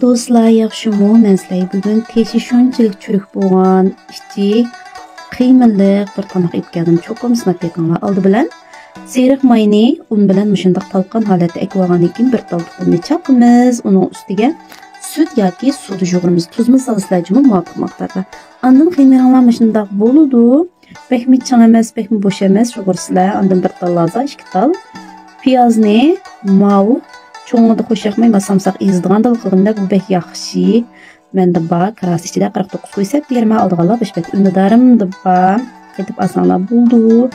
Dostlar, yaxşımı? Mən sizlərə bugün teşi şunçilik çürük bolğan, içi qiyməlik bir tamaq ep gəldim. Çoxum sınab yaqınlar. Aldı bilən seriq mayni un bilan müşündaq talqan holatda ekvagandan keyin bir tal tuxumni chaqimiz. Uning ustiga süt yoki suvni jug'urimiz, tuzimiz solsizlar muvofiq miqdorda. Ondan qiymaringlar müşündaq bo'ladi. Bekmi chang emas, bekmi bo'sh emas jug'ursizlar. Ondan bir tal laza, ikki tal piyozni, mav çoğunluğunda xoş yaxmayman, samsaq ezdiğanda qılğında bu bək yaxşı. Məndə ba, kras içində 49 qoysa, bermə aldığanlar bişbət ündidarım da ba, qedib asanlar buldu.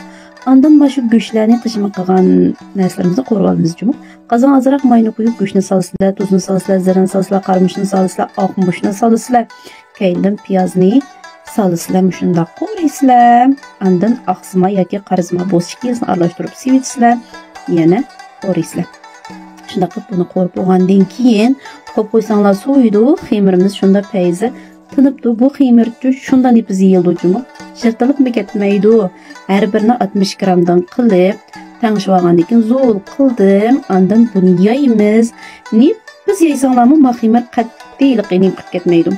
Ondan başqa göçlərini qışma qılğan nəslərimizi qoruvalımız cümü. Qazan azaraq mayını qoyub göçünü salsızlar, tuzunu salsızlar, zərini salsızlar, qarmışını salsızlar, ağmışını salsızlar. Kəyindən piyazni salsızlar, müşündə qoruyusizlar. Ondan ağsıma yoki qarizma bozçikiyasını arlaşdırıb sivitisizlar, yana qoruyusizlar. Şunda qilib buni qo'rib bo'lgandan keyin qo'yib qo'ysanglar so'ydi, xemirimiz shunda payzi tinibdi. Bu xemir shundan ip yeyildi jumi. Shirtilib ketmaydi. Har birini 60 gramdan qilib tangishib olgandan keyin zo'r qildim. Ondan buni yaymiz. Biz yaysanglarmi, ma xemir qattiqlik qilib ketmaydi.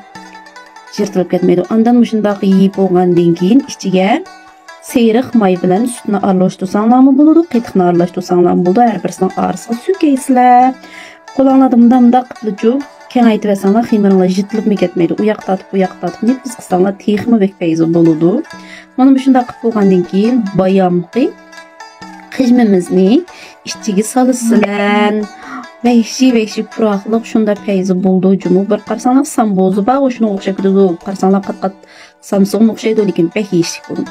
Shirtilib ketmaydi. Ondan shundaq yeyib bo'lgandan keyin ichiga seriq may bilan sütni aralashtirsanglarmi bo'ladi, qatiqni aralashtirsanglarmi bo'ladi. Har birisining orasiga sukaysizlar. Qo'linglarda bunday qilib kengaytirib olsanglar, xemiringlar jitilib ketmaydi. U yoqda tatib, bu yoqda tatib, biz qilsanglar texmi bekpayzi bo'ladi. Mana shunday qilib bo'lgandan keyin bayamqi qijmimizni ichiga solisizlar. Vəhşi puraqlıq şunda payzi bo'ldi jumu. Bir qarasanglar sambozi bor, shuni o'xshab ketadi. Qarasanglar qat-qat samsoqni o'xshaydi, lekin vəhşi bo'ldi.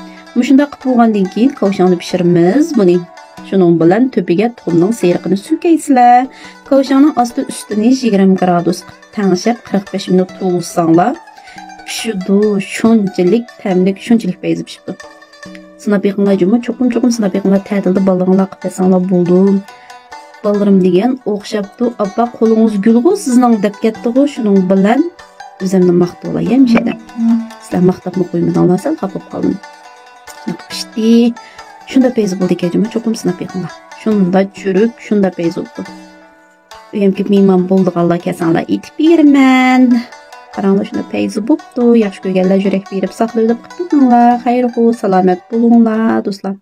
Shunda qilib bo'lgandan keyin kavshonni pishiramiz. Buni shuning bilan to'piga tuxumning seriqini surkaysizlar. Kavshonning osti ustini 20 gradus tangishib 45 minut to'g'risanglar pishidi. Shunchalik tamlik, shunchalik payzi pishibdi. Sinab yaqinlar jumu, cho'qim sinab yaqinlar ta'tilda bolalarga qilib tasanglar bo'ldi. Balalarım degan o'xshabdi. Abba qo'lingiz gulg'u sizning deb ketdi-ku, shuning bilan o'zimni maqtab olay hemshada. Sizlar maqtabni qo'ymadinglar, sal qapib qoldim. Pishdi. Shunda payzi bo'ldi ekan, cho'qim sinab yaqinlar. Shunda churuk, shunda payzi bo'ldi. Uyimki mehmon bo'ldiganlar kasanglar etib beraman. Qaranglar, shunda payzi bo'ldi. Yaxshi ko'rganlar yurak berib saqlayib qo'yinglar. Xayr-xo, salomat bo'linglar, do'stlar.